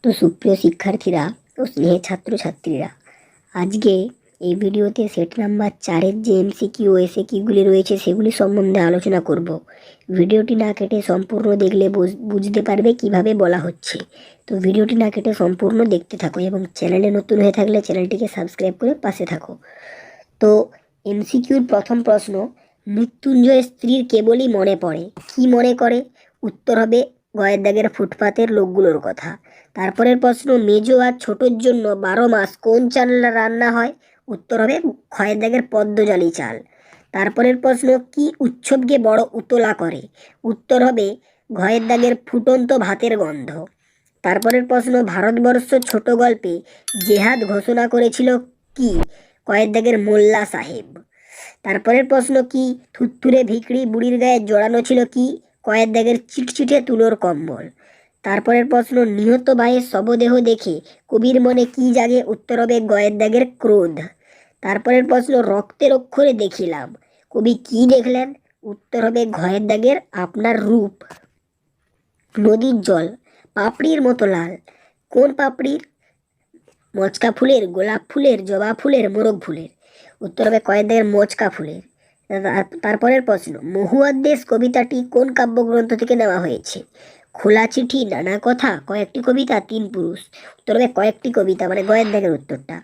তো সুপ্রিয় শিক্ষার্থীরা ও স্নেহের ছাত্রছাত্রীরা, আজকে এই ভিডিওতে সেট নাম্বার 4-এর যে এমসিকিউ এসএকিউগুলি রয়েছে সেগুলি সম্বন্ধে আলোচনা করব। ভিডিওটি না কেটে সম্পূর্ণ দেখলে বুঝতে পারবে কিভাবে বলা হচ্ছে। তো ভিডিওটি না কেটে সম্পূর্ণ দেখতে থাকো এবং চ্যানেলে নতুন হয়ে থাকলে চ্যানেলটিকে সাবস্ক্রাইব করে পাশে থাকো। তো এমসিকিউর প্রথম প্রশ্ন, মৃত্যুঞ্জয় স্ত্রীর কেবলই মনে পড়ে, কি মনে করে? উত্তর হবে গয়ের দাগের ফুটপাতের লোকগুলোর কথা। তারপরের প্রশ্ন, মেজো আর ছোটোর জন্য 12 মাস কোন চাল রান্না হয়? উত্তর হবে খয়ের দাগের পদ্মজালি চাল। তারপরের প্রশ্ন, কি উৎসবকে বড় উতলা করে? উত্তর হবে ঘয়ের দাগের ফুটন্ত ভাতের গন্ধ। তারপরের প্রশ্ন, ভারতবর্ষ ছোট গল্পে জেহাদ ঘোষণা করেছিল কি? কয়ের দাগের মোল্লা সাহেব। তারপরের প্রশ্ন, কি থুত্তুরে ভিকড়ি বুড়ির গায়ে জড়ানো ছিল কি? কয়ের দাগের চিটচিটে তুলোর কম্বল। তারপরের প্রশ্ন, নিহত ভাইয়ের শবদেহ দেখে কবির মনে কি জাগে? উত্তর হবে গয়ের দাগের ক্রোধ। তারপরের প্রশ্ন, রক্তের অক্ষরে দেখিলাম, কবি কি দেখলেন? উত্তর হবে ঘয়ের দাগের আপনার রূপ। নদীর জল পাপড়ির মতো লাল, কোন পাপড়ির? মচকা ফুলের, গোলাপ ফুলের, জবা ফুলের, মোরগ ফুলের। উত্তর হবে কয়ের দাগের মচকা ফুলের। তারপরের প্রশ্ন, মহুয়ার দেশ কবিতাটি কোন কাব্যগ্রন্থ থেকে নেওয়া হয়েছে? খোলা চিঠি, নানা কথা, কয়েকটি কবিতা, তিন পুরুষ। উত্তর হবে কয়েকটি কবিতা, মানে গয়ের দাগের উত্তরটা।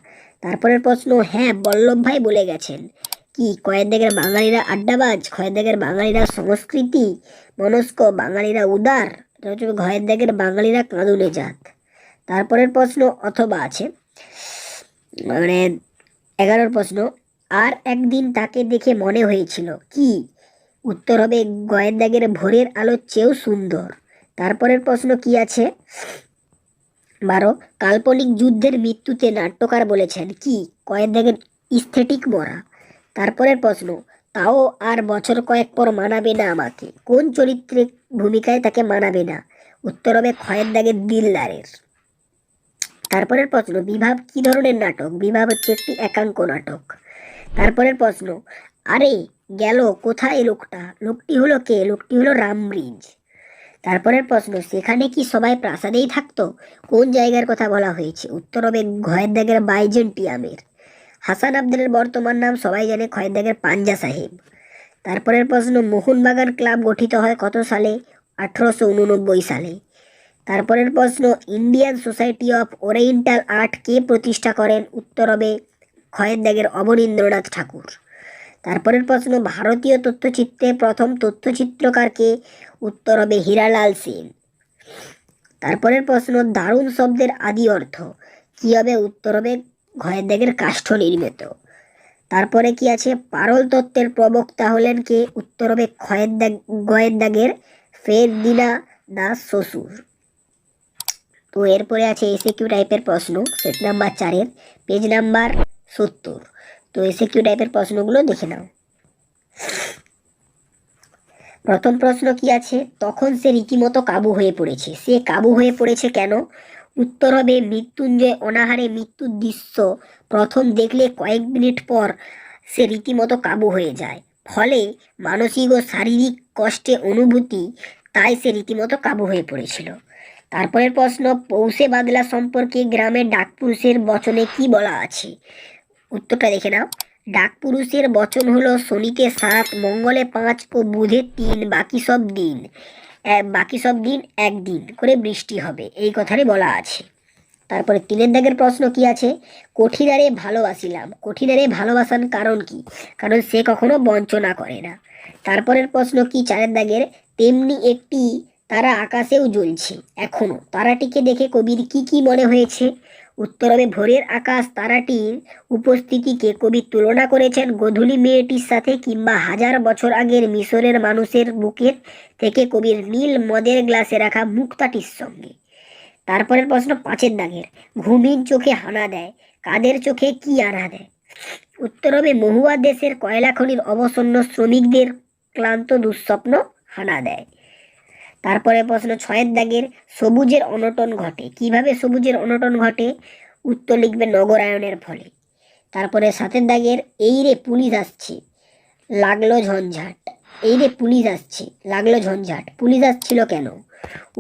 তারপরের প্রশ্ন, হ্যাঁ বল্লভ ভাই বলে গেছেন কি? কয়ের দাগের বাঙালিরা আড্ডাবাজ, খয়ের দাগের বাঙালিরা সংস্কৃতি মনস্ক, বাঙালিরা উদার। এটা হচ্ছে ঘয়ের দাগের বাঙালিরা কাঁদুনে জাত। তারপরের প্রশ্ন অথবা আছে, মানে 11 প্রশ্ন, আর একদিন তাকে দেখে মনে হয়েছিল কি? উত্তর হবে গয়ের দাগের ভোরের আলোর চেয়েও সুন্দর। তারপরের প্রশ্ন কি আছে? 12, কাল্পনিক যুদ্ধের মৃত্যুতে নাট্যকার বলেছেন কি? কয়ের দাগের স্থেটিক মরা। তারপরের প্রশ্ন, তাও আর বছর কয়েক পর মানাবে না আমাকে, কোন চরিত্রের ভূমিকায় তাকে মানাবে না? উত্তর হবে খয়ের দাগের দিলদারের। তারপরের প্রশ্ন, বিভাব কি ধরনের নাটক? বিভাব হচ্ছে একটি একাঙ্ক নাটক। তারপরের প্রশ্ন, আরে গেল কোথায় লোকটা? লোকটি হলো কে? লোকটি হলো রামব্রিজ। তারপরের প্রশ্ন, সেখানে কি সবাই প্রাসাদেই থাকতো? কোন জায়গার কথা বলা হয়েছে? উত্তর হবে ঘয়ের দাগের বাইজেন্টিয়ামের। হাসান আবদালের বর্তমান নাম সবাই জানে, খয়ের দাগের পাঞ্জা সাহেব। তারপরের প্রশ্ন, মোহনবাগান ক্লাব গঠিত হয় কত সালে? 1889 সালে। তারপরের প্রশ্ন, Indian Society of Oriental Art কে প্রতিষ্ঠা করেন? উত্তর হবে খয়ের দাগের অবনীন্দ্রনাথ ঠাকুর। তারপরের প্রশ্ন, ভারতীয় তথ্যচিত্রে প্রথম তথ্যচিত্রকারকে? উত্তর হবে হীরালাল সেন। তারপরের প্রশ্ন, দারুণ শব্দের আদি অর্থ কি হবে? উত্তর হবে ঘয়ের দাগের কাষ্ঠ নির্মিত। তারপরে কি আছে? পারল তত্ত্বের প্রবক্তা হলেন কে? উত্তর হবে গয়ের দাগের ফেরদিনান্দ শ্বশুর। তো এরপরে আছে এসএকিউ টাইপের প্রশ্ন, সেট নাম্বার 4-এর পেজ নাম্বার 70। তো এসএকিউ টাইপের প্রশ্নগুলো দেখে নাও। প্রথম প্রশ্ন কি আছে? তখন সে রীতিমতো কাবু হয়ে পড়েছে, সে কাবু হয়ে পড়েছে কেন? উত্তর হবে মৃত্যুঞ্জয় অনাহারে মৃত্যুর দৃশ্য প্রথম দেখলে কয়েক মিনিট পর সে রীতিমতো কাবু হয়ে যায়, ফলে মানসিক ও শারীরিক কষ্টে অনুভূতি, তাই সে রীতিমতো কাবু হয়ে পড়েছিল। তারপরের প্রশ্ন, পৌষে বাদলা সম্পর্কে গ্রামের ডাকপুরুষের বচনে কি বলা আছে? উত্তরটা দেখে নাও। ডাকপুরুষের বচন হলো শনিতে 7, মঙ্গলে 5 ও বুধে 3, বাকি সব দিন একদিন করে বৃষ্টি হবে, এই কথাই বলা আছে। তারপরে 3-এর দাগের প্রশ্ন কি আছে? কঠিনারে ভালোবাসিলাম, কঠিনারে ভালোবাসার কারণ কি? কারণ সে কখনো বঞ্চনা করে না। তারপরের প্রশ্ন কি? 4-এর দাগের, তেমনি একটি তারা আকাশেও জ্বলছে এখনো, তারাটিকে দেখে কবির কি কি মনে হয়েছে? উত্তর হবে ভোরের আকাশ তারাটির উপস্থিতিকে কবি তুলনা করেছেন গোধূলি মেয়েটির সাথে, কিংবা 1000 বছর আগের মিশরের মানুষের বুকের থেকে কবির নীল মদের গ্লাসে রাখা মুক্তাটির সঙ্গে। তারপরের প্রশ্ন 5-এর দাগের, ঘুমিন চোখে হানা দেয়, কাদের চোখে কি আনা দেয়? উত্তর হবে মহুয়া দেশের কয়লা খনির অবসন্ন শ্রমিকদের ক্লান্ত দুঃস্বপ্ন হানা দেয়। তারপরে প্রশ্ন 6-এর দাগের, সবুজের অনটন ঘটে, কিভাবে সবুজের অনটন ঘটে? উত্তর লিখবে নগরায়নের ফলে। তারপরে 7-এর দাগের, এই রে পুলিশ আসছে লাগলো ঝঞ্ঝাট, এই রে পুলিশ আসছে লাগলো ঝঞ্ঝাট, পুলিশ আসছিল কেন?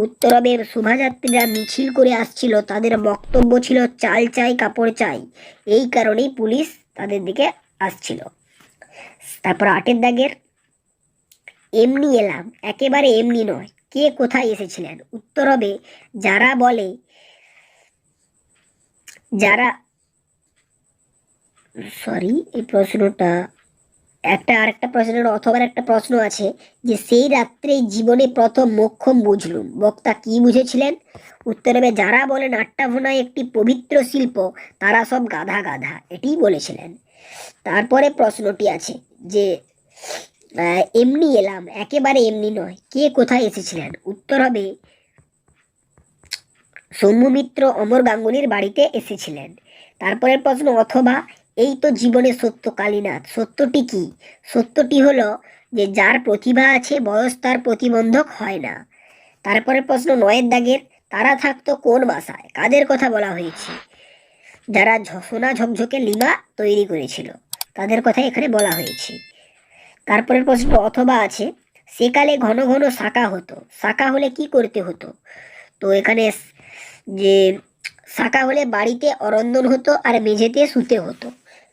উত্তরবে শোভাযাত্রীরা মিছিল করে আসছিল, তাদের বক্তব্য ছিল চাল চাই কাপড় চাই, এই কারণেই পুলিশ তাদের দিকে আসছিল। তারপর 8 দাগের এমনি এলাম, একেবারে এমনি নয়, কে কোথায় এসেছিলেন? উত্তর হবে যারা বলে, যারা সরি এই প্রশ্নটা আরেকটা প্রশ্নের অথবা একটা প্রশ্ন আছে যে সেই রাত্রে জীবনে প্রথম মোক্ষম বুঝলুম, বক্তা কি বুঝেছিলেন? উত্তর হবে যারা বলেন আট্টাভুনা একটি পবিত্র শিল্প, তারা সব গাধা গাধা, এটিই বলেছিলেন। তারপরে প্রশ্নটি আছে যে এমনি এলাম, একেবারে এমনি নয়, কে কোথায় এসেছিলেন? উত্তর হবে সৌম্যমিত্র অমর গাঙ্গুলির বাড়িতে এসেছিলেন। তারপরের প্রশ্ন অথবা এই তো জীবনে সত্য কালীনাথ, সত্যটি কি? সত্যটি হলো যে যার প্রতিভা আছে বয়স তার প্রতিবন্ধক হয় না। তারপরের প্রশ্ন 9 দাগের তারা থাকতো কোন বাসায়, কাদের কথা বলা হয়েছে? যারা সোনা ঝকঝকে লিমা তৈরি করেছিল তাদের কথা এখানে বলা হয়েছে। তারপরের প্রশ্ন অথবা আছে সেকালে ঘন ঘন শাখা হতো, শাখা হলে কি করতে হতো? তো এখানে যে শাখা হলে বাড়িতে অরন্দন হতো আর মেঝেতে শুতে হতো।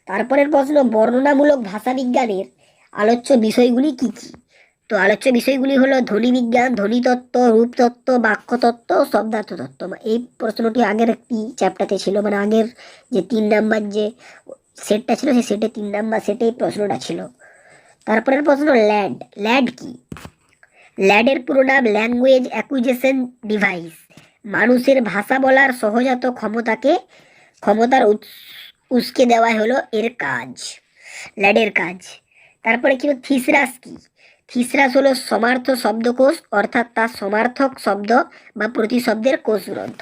তারপরের প্রশ্ন বর্ণনামূলক ভাষাবিজ্ঞানের আলোচ্য বিষয়গুলি কি কি? তো আলোচ্য বিষয়গুলি হলো ধ্বনিবিজ্ঞান, ধ্বনিতত্ত্ব, রূপতত্ত্ব, বাক্যতত্ত্ব, শব্দার্থ তত্ত্ব। এই প্রশ্নটি আগের একটি চ্যাপ্টারে ছিল, মানে আগের যে 3 নাম্বার যে সেটটা ছিল সেই সেটে 3 নাম্বার সেটে এই প্রশ্নটা ছিল। তারপরের প্রশ্ন ল্যাড, ল্যাড কি? ল্যাডের পুরো নাম ল্যাঙ্গুয়েজ অ্যাকুইজিশন ডিভাইস, মানুষের ভাষা বলার সহজাত ক্ষমতার উস্কে দেওয়া হলো এর কাজ, ল্যাডের কাজ। তারপরে কি থিসরাস কি? থিসরাস হলো সমার্থ শব্দকোষ, অর্থাৎ তার সমার্থক শব্দ বা প্রতিশব্দের কোষ গ্রন্থ।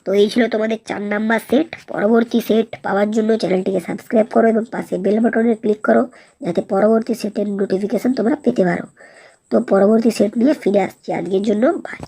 তো এই ছিল তোমাদের 4 নাম্বার সেট। পরবর্তী সেট পাওয়ার জন্য চ্যানেলটিকে সাবস্ক্রাইব করো এবং পাশে বেল বাটনে ক্লিক করো যাতে পরবর্তী সেটের নোটিফিকেশন তোমরা পেতে পারো। তো পরবর্তী সেট নিয়ে ফিরে আসছি, আজকের জন্য বাই।